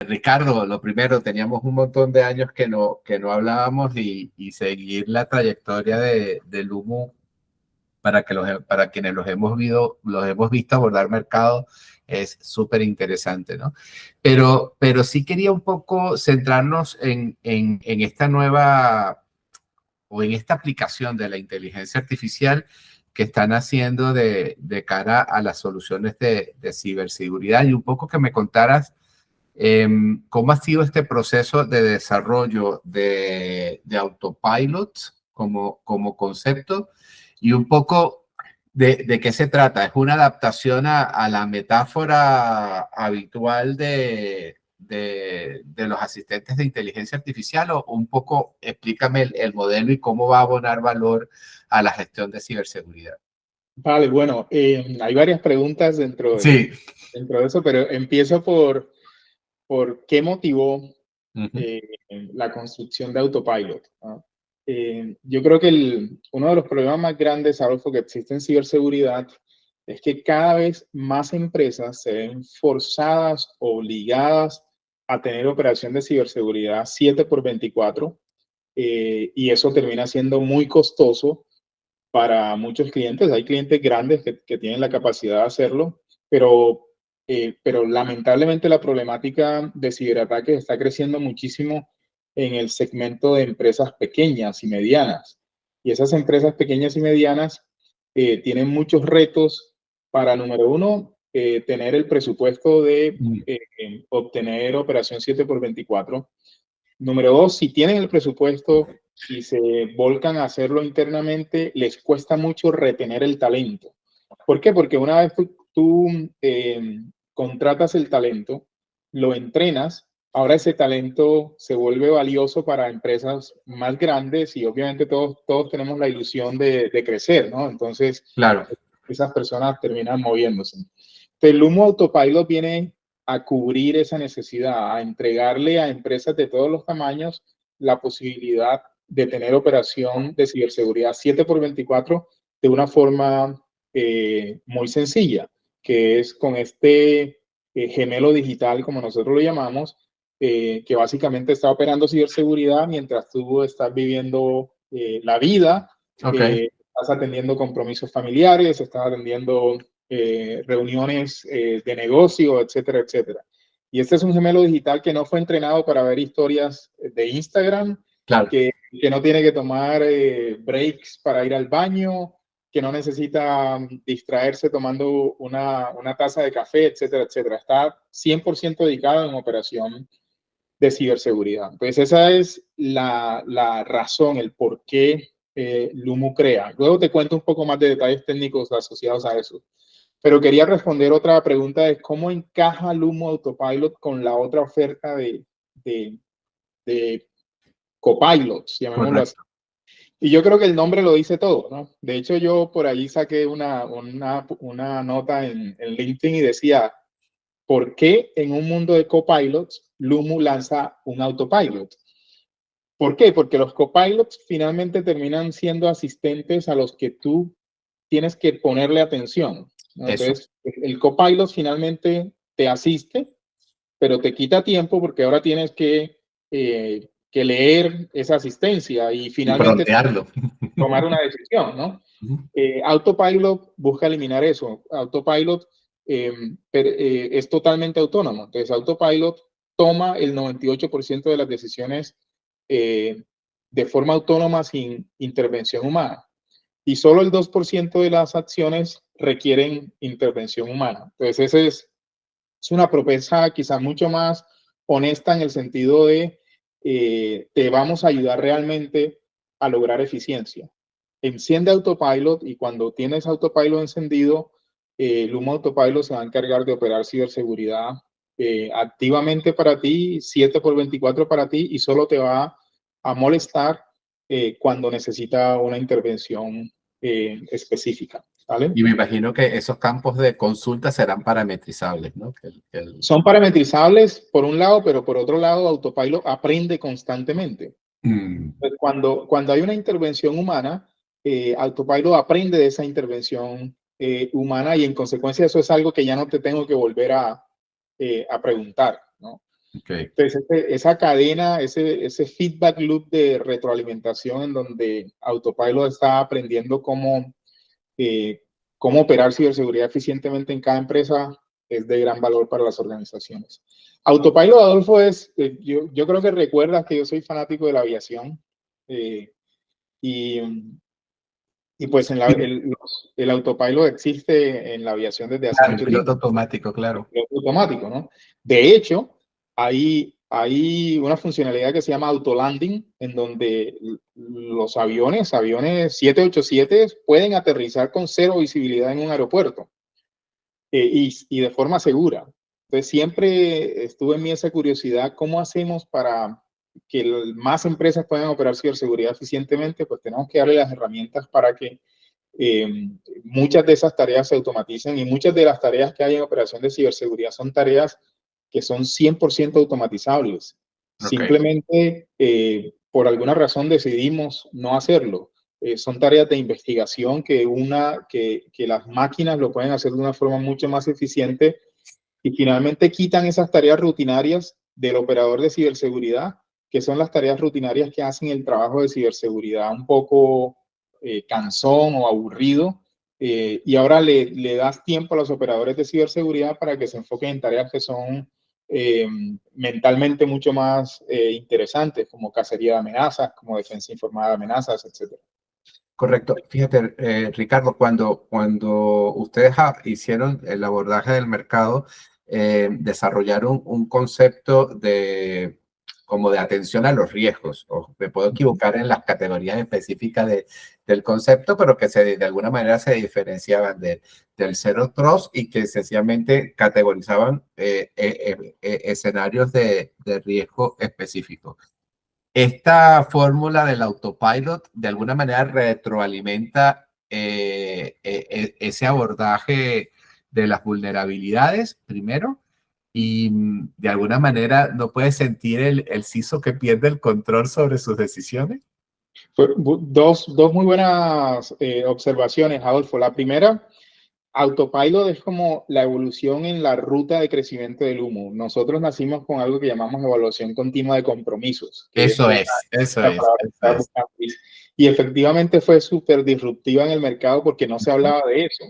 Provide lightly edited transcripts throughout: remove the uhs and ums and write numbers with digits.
Ricardo, lo primero, teníamos un montón de años que no hablábamos y seguir la trayectoria de Lumu para quienes los hemos visto abordar mercado es súper interesante, ¿no? Pero sí quería un poco centrarnos en esta nueva o en esta aplicación de la inteligencia artificial que están haciendo de cara a las soluciones de ciberseguridad y un poco que me contaras ¿cómo ha sido este proceso de desarrollo de Autopilot como concepto? Y un poco de qué se trata. ¿Es una adaptación a la metáfora habitual de los asistentes de inteligencia artificial? O un poco explícame el modelo y cómo va a abonar valor a la gestión de ciberseguridad. Vale, bueno, hay varias preguntas Sí. dentro de eso, pero empiezo por qué motivó eh, la construcción de Autopilot, ¿no? Yo creo que uno de los problemas más grandes, Adolfo, que existe en ciberseguridad es que cada vez más empresas se ven forzadas, obligadas a tener operación de ciberseguridad 7x24, y eso termina siendo muy costoso para muchos clientes. Hay clientes grandes que tienen la capacidad de hacerlo, pero lamentablemente la problemática de ciberataques está creciendo muchísimo en el segmento de empresas pequeñas y medianas. Y esas empresas pequeñas y medianas tienen muchos retos para, número uno, tener el presupuesto de obtener operación 7x24. Número dos, si tienen el presupuesto y se volcan a hacerlo internamente, les cuesta mucho retener el talento. ¿Por qué? Porque una vez tú contratas el talento, lo entrenas, ahora ese talento se vuelve valioso para empresas más grandes y obviamente todos tenemos la ilusión de crecer, ¿no? Entonces, Claro. esas personas terminan moviéndose. El Lumo Autopilot viene a cubrir esa necesidad, a entregarle a empresas de todos los tamaños la posibilidad de tener operación de ciberseguridad 7x24 de una forma muy sencilla, que es con este gemelo digital, como nosotros lo llamamos, que básicamente está operando ciberseguridad mientras tú estás viviendo la vida, Ok. estás atendiendo compromisos familiares, estás atendiendo reuniones de negocio, etcétera, etcétera. Y este es un gemelo digital que no fue entrenado para ver historias de Instagram, Claro. que no tiene que tomar breaks para ir al baño, que no necesita distraerse tomando una taza de café, etcétera, etcétera. Está 100% dedicado en operación de ciberseguridad. Entonces esa es la razón, el por qué Lumu crea. Luego te cuento un poco más de detalles técnicos asociados a eso. Pero quería responder otra pregunta de cómo encaja Lumo Autopilot con la otra oferta de copilots, llamémoslo así. Correcto. Y yo creo que el nombre lo dice todo, ¿no? De hecho, yo por ahí saqué una nota en LinkedIn y decía, ¿por qué en un mundo de copilots Lumu lanza un autopilot? ¿Por qué? Porque los copilots finalmente terminan siendo asistentes a los que tú tienes que ponerle atención, ¿no? Eso. Entonces, el copilot finalmente te asiste, pero te quita tiempo porque ahora tienes que leer esa asistencia y Y finalmente frontearlo. tomar una decisión, ¿no? Autopilot busca eliminar eso. Autopilot es totalmente autónomo. Entonces, Autopilot toma el 98% de las decisiones eh, de forma autónoma sin intervención humana. Y solo el 2% de las acciones requieren intervención humana. Entonces, esa es una propuesta quizás mucho más honesta en el sentido de te vamos a ayudar realmente a lograr eficiencia. Enciende Autopilot y cuando tienes Autopilot encendido, Lumo Autopilot se va a encargar de operar ciberseguridad activamente para ti, 7x24 para ti y solo te va a molestar cuando necesita una intervención específica. ¿Vale? Y me imagino que esos campos de consulta serán parametrizables, ¿no? Son parametrizables por un lado, pero por otro lado, Autopilot aprende constantemente. Entonces, cuando hay una intervención humana, Autopilot aprende de esa intervención humana y en consecuencia eso es algo que ya no te tengo que volver a preguntar, ¿no? Okay. Entonces, esa cadena, ese feedback loop de retroalimentación en donde Autopilot está aprendiendo cómo operar ciberseguridad eficientemente en cada empresa es de gran valor para las organizaciones. Autopilot, Adolfo, yo creo que recuerdas que yo soy fanático de la aviación y pues el autopilot existe en la aviación desde hace Claro, el mucho piloto tiempo. automático, claro. El piloto automático, ¿no? De hecho, hay una funcionalidad que se llama autolanding, en donde los aviones 787 pueden aterrizar con cero visibilidad en un aeropuerto y de forma segura. Entonces, siempre estuve en mí esa curiosidad, ¿cómo hacemos para que más empresas puedan operar ciberseguridad eficientemente? Pues tenemos que darle las herramientas para que muchas de esas tareas se automaticen, y muchas de las tareas que hay en operación de ciberseguridad son tareas que son 100% automatizables. Okay. Simplemente por alguna razón decidimos no hacerlo. Son tareas de investigación que las máquinas lo pueden hacer de una forma mucho más eficiente, y finalmente quitan esas tareas rutinarias del operador de ciberseguridad, que son las tareas rutinarias que hacen el trabajo de ciberseguridad un poco cansón o aburrido, y ahora le das tiempo a los operadores de ciberseguridad para que se enfoquen en tareas que son mentalmente mucho más interesantes, como cacería de amenazas, como defensa informada de amenazas, etc. Correcto. Fíjate, Ricardo, cuando ustedes hicieron el abordaje del mercado, desarrollaron un concepto como de atención a los riesgos. O me puedo equivocar en las categorías específicas del concepto, pero que de alguna manera se diferenciaban del Zero Trust y que sencillamente categorizaban escenarios de riesgo específicos. Esta fórmula del autopilot de alguna manera retroalimenta ese abordaje de las vulnerabilidades primero, y de alguna manera no puede sentir el CISO que pierde el control sobre sus decisiones. Dos muy buenas observaciones, Adolfo. La primera, Autopilot es como la evolución en la ruta de crecimiento del humo. Nosotros nacimos con algo que llamamos evaluación continua de compromisos. Eso es. Y efectivamente fue súper disruptiva en el mercado porque no se hablaba de eso.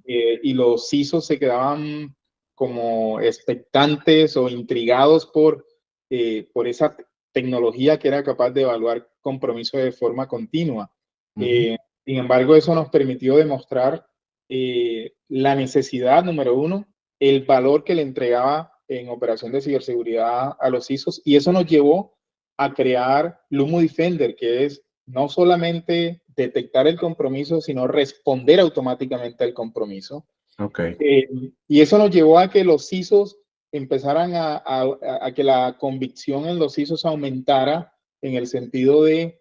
Y los CISOs se quedaban como expectantes o intrigados por esa tecnología que era capaz de evaluar compromisos de forma continua. Sin embargo, eso nos permitió demostrar la necesidad, número uno, el valor que le entregaba en operación de ciberseguridad a los CISOs, y eso nos llevó a crear Lumo Defender, que es no solamente detectar el compromiso, sino responder automáticamente al compromiso. Okay. Y eso nos llevó a que los CISOs empezaran a que la convicción en los CISOs aumentara, en el sentido de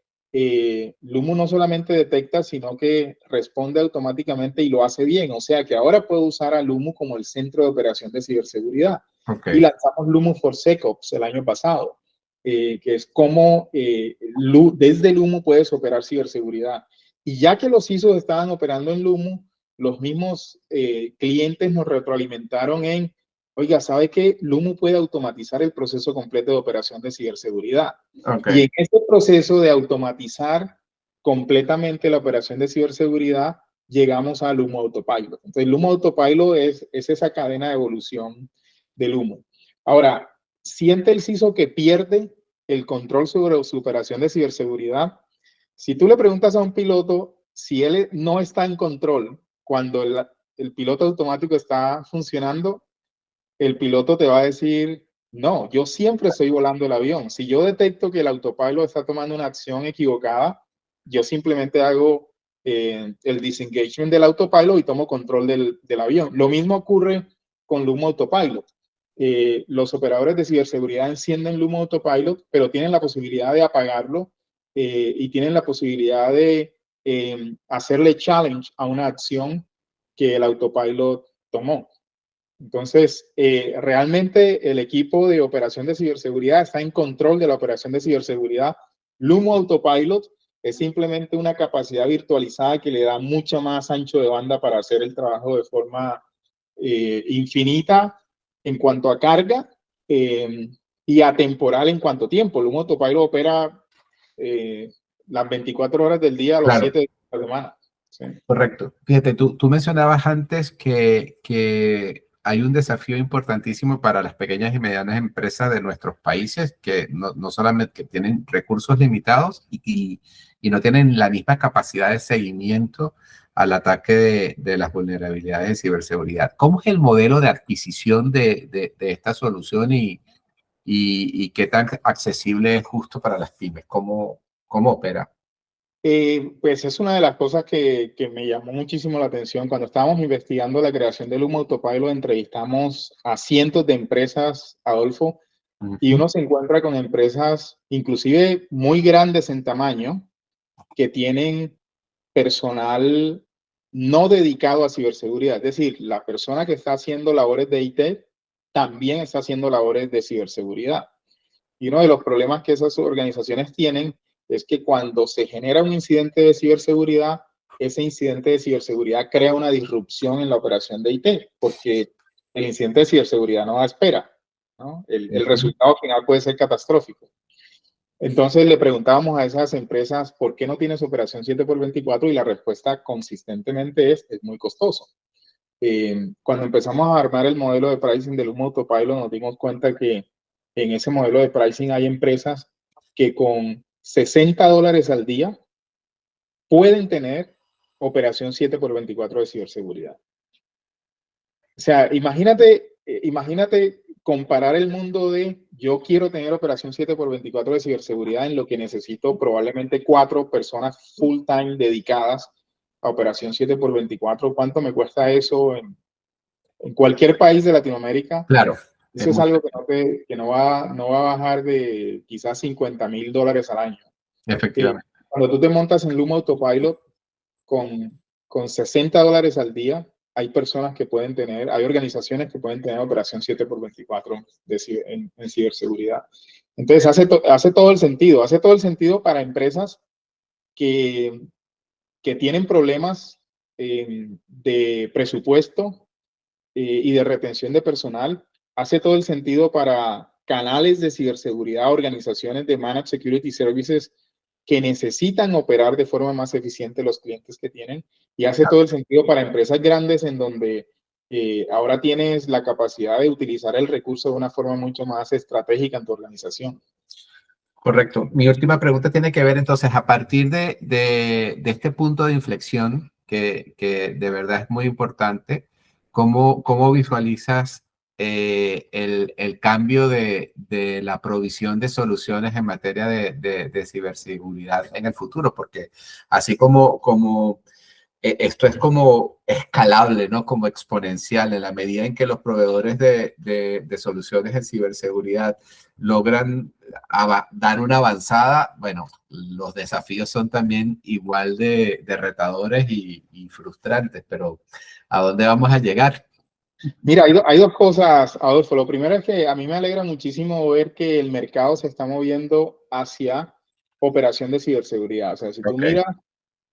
Lumo no solamente detecta, sino que responde automáticamente y lo hace bien. O sea que ahora puedo usar a Lumo como el centro de operación de ciberseguridad. Okay. Y lanzamos Lumo for SecOps el año pasado, que es como desde Lumo puedes operar ciberseguridad. Y ya que los CISOs estaban operando en Lumo, los mismos clientes nos retroalimentaron en, oiga, ¿sabe qué? Lumo puede automatizar el proceso completo de operación de ciberseguridad. Okay. Y en este proceso de automatizar completamente la operación de ciberseguridad, llegamos a Lumo Autopilot. Entonces, Lumo Autopilot es esa cadena de evolución del Lumo. Ahora, ¿siente el CISO que pierde el control sobre su operación de ciberseguridad? Si tú le preguntas a un piloto si él no está en control cuando el piloto automático está funcionando, el piloto te va a decir, no, yo siempre estoy volando el avión. Si yo detecto que el autopilot está tomando una acción equivocada, yo simplemente hago el disengagement del autopilot y tomo control del avión. Lo mismo ocurre con Lumo Autopilot. Los operadores de ciberseguridad encienden Lumo Autopilot, pero tienen la posibilidad de apagarlo y tienen la posibilidad de hacerle challenge a una acción que el autopilot tomó. Entonces, realmente el equipo de operación de ciberseguridad está en control de la operación de ciberseguridad. Lumo Autopilot es simplemente una capacidad virtualizada que le da mucho más ancho de banda para hacer el trabajo de forma infinita en cuanto a carga, y atemporal en cuanto tiempo. Lumo Autopilot opera las 24 horas del día, los 7 días de la semana. Sí. Correcto. Fíjate, tú mencionabas antes que hay un desafío importantísimo para las pequeñas y medianas empresas de nuestros países que no solamente que tienen recursos limitados y no tienen la misma capacidad de seguimiento al ataque de las vulnerabilidades de ciberseguridad. ¿Cómo es el modelo de adquisición de esta solución y qué tan accesible es justo para las pymes? ¿Cómo opera? Pues es una de las cosas que me llamó muchísimo la atención. Cuando estábamos investigando la creación del Lumo Autopilot, entrevistamos a cientos de empresas, Adolfo, y uno se encuentra con empresas inclusive muy grandes en tamaño que tienen personal no dedicado a ciberseguridad. Es decir, la persona que está haciendo labores de IT también está haciendo labores de ciberseguridad. Y uno de los problemas que esas organizaciones tienen es que cuando se genera un incidente de ciberseguridad, ese incidente de ciberseguridad crea una disrupción en la operación de IT, porque el incidente de ciberseguridad no da espera, ¿no? El resultado final puede ser catastrófico. Entonces le preguntábamos a esas empresas, ¿por qué no tienes operación 7x24? Y la respuesta consistentemente es muy costoso. Cuando empezamos a armar el modelo de pricing del Lumo Autopilot, nos dimos cuenta que en ese modelo de pricing hay empresas que con $60 al día pueden tener operación 7x24 de ciberseguridad. O sea, imagínate comparar el mundo de yo quiero tener operación 7x24 de ciberseguridad en lo que necesito probablemente 4 personas full time dedicadas a operación 7x24. ¿Cuánto me cuesta eso en cualquier país de Latinoamérica? Claro. Eso es algo que no va a bajar de quizás $50,000 al año. Efectivamente. Cuando tú te montas en Lumo Autopilot con $60 al día, hay personas que pueden tener, hay organizaciones que pueden tener operación 7x24 en ciberseguridad. Entonces hace todo el sentido para empresas que tienen problemas de presupuesto y de retención de personal. Hace todo el sentido para canales de ciberseguridad, organizaciones de Managed Security Services que necesitan operar de forma más eficiente los clientes que tienen, y hace todo el sentido para empresas grandes en donde ahora tienes la capacidad de utilizar el recurso de una forma mucho más estratégica en tu organización. Correcto. Mi última pregunta tiene que ver entonces, a partir de este punto de inflexión, que de verdad es muy importante, ¿cómo visualizas el cambio de la provisión de soluciones en materia de ciberseguridad en el futuro? Porque así como esto es como escalable, ¿no? Como exponencial, en la medida en que los proveedores de soluciones en ciberseguridad logran dar una avanzada, bueno, los desafíos son también igual de retadores y frustrantes, pero ¿a dónde vamos a llegar? Mira, hay dos cosas, Adolfo. Lo primero es que a mí me alegra muchísimo ver que el mercado se está moviendo hacia operación de ciberseguridad. O sea, si tú miras,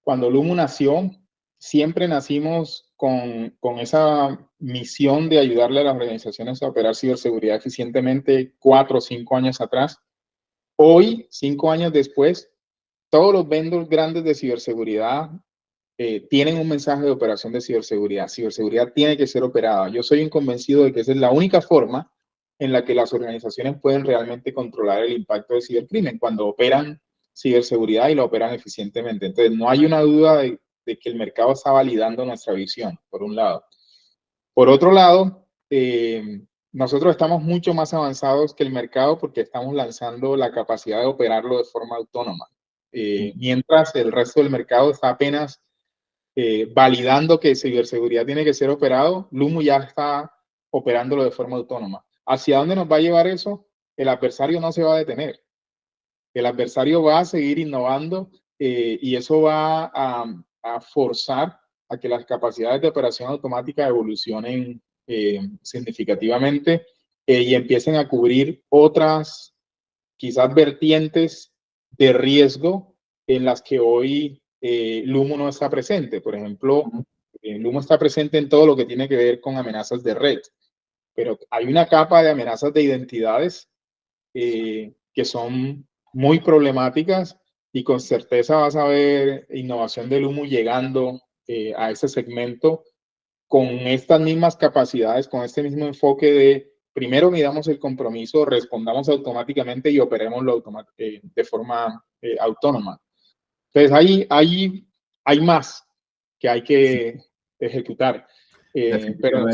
cuando Lumo nació, siempre nacimos con esa misión de ayudarle a las organizaciones a operar ciberseguridad eficientemente 4 o 5 años atrás. Hoy, 5 años después, todos los vendors grandes de ciberseguridad tienen un mensaje de operación de ciberseguridad. Ciberseguridad tiene que ser operada. Yo soy convencido de que esa es la única forma en la que las organizaciones pueden realmente controlar el impacto del cibercrimen, cuando operan ciberseguridad y lo operan eficientemente. Entonces, no hay una duda de que el mercado está validando nuestra visión, por un lado. Por otro lado, nosotros estamos mucho más avanzados que el mercado porque estamos lanzando la capacidad de operarlo de forma autónoma. Mientras el resto del mercado está apenas validando que ciberseguridad tiene que ser operado, Lumo ya está operándolo de forma autónoma. ¿Hacia dónde nos va a llevar eso? El adversario no se va a detener. El adversario va a seguir innovando y eso va a forzar a que las capacidades de operación automática evolucionen significativamente y empiecen a cubrir otras, quizás, vertientes de riesgo en las que hoy Lumo no está presente. Por ejemplo, Lumo está presente en todo lo que tiene que ver con amenazas de red, pero hay una capa de amenazas de identidades que son muy problemáticas, y con certeza vas a ver innovación del humo llegando a ese segmento con estas mismas capacidades, con este mismo enfoque de primero midamos el compromiso, respondamos automáticamente y operémoslo de forma autónoma. Entonces, hay más que hay que ejecutar. Pero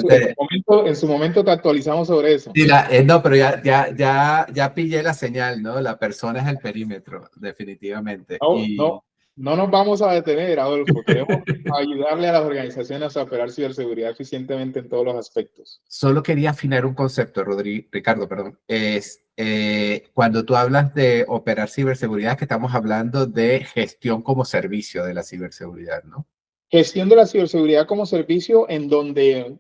en su momento te actualizamos sobre eso. Sí, no, pero ya pillé la señal, ¿no? La persona es el perímetro, definitivamente. No nos vamos a detener, Adolfo. Queremos ayudarle a las organizaciones a operar ciberseguridad eficientemente en todos los aspectos. Solo quería afinar un concepto, Ricardo, perdón. Cuando tú hablas de operar ciberseguridad, que estamos hablando de gestión como servicio de la ciberseguridad, ¿no? Gestión de la ciberseguridad como servicio, en donde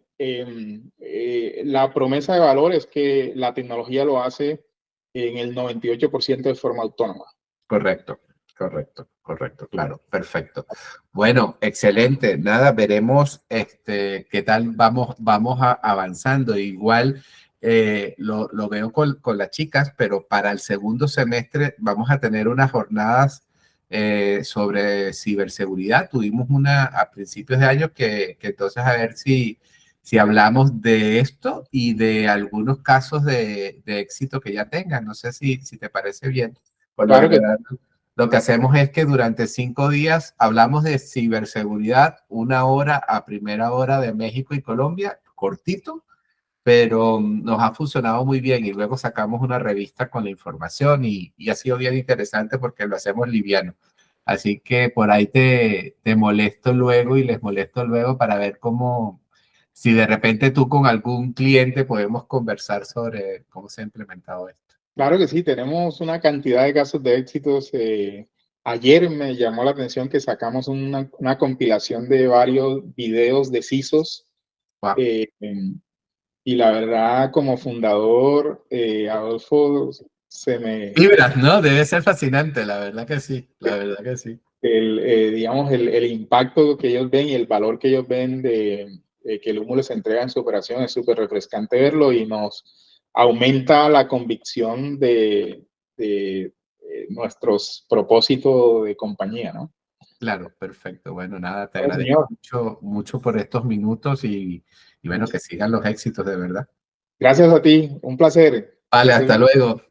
la promesa de valor es que la tecnología lo hace en el 98% de forma autónoma. Correcto, claro, perfecto. Bueno, excelente. Nada, veremos qué tal vamos avanzando. Igual lo veo con las chicas, pero para el segundo semestre vamos a tener unas jornadas sobre ciberseguridad. Tuvimos una a principios de año que entonces a ver si hablamos de esto y de algunos casos de éxito que ya tengan. No sé si te parece bien. Claro que lo que hacemos es que durante 5 días hablamos de ciberseguridad, 1 hora a primera hora de México y Colombia, cortito, pero nos ha funcionado muy bien, y luego sacamos una revista con la información y ha sido bien interesante porque lo hacemos liviano. Así que por ahí te molesto luego y les molesto luego para ver si de repente tú con algún cliente podemos conversar sobre cómo se ha implementado esto. Claro que sí, tenemos una cantidad de casos de éxitos. Ayer me llamó la atención que sacamos una compilación de varios videos de CISOs. Wow. Y la verdad, como fundador, Adolfo, Fibras, ¿no? Debe ser fascinante, la verdad que sí, la verdad que sí. Digamos, el impacto que ellos ven y el valor que ellos ven de que el humo les entrega en su operación es súper refrescante verlo, y nos aumenta la convicción de nuestros propósitos de compañía, ¿no? Claro, perfecto. Bueno, nada, te agradezco mucho por estos minutos y bueno, que sigan los éxitos de verdad. Gracias a ti, un placer. Vale, hasta luego.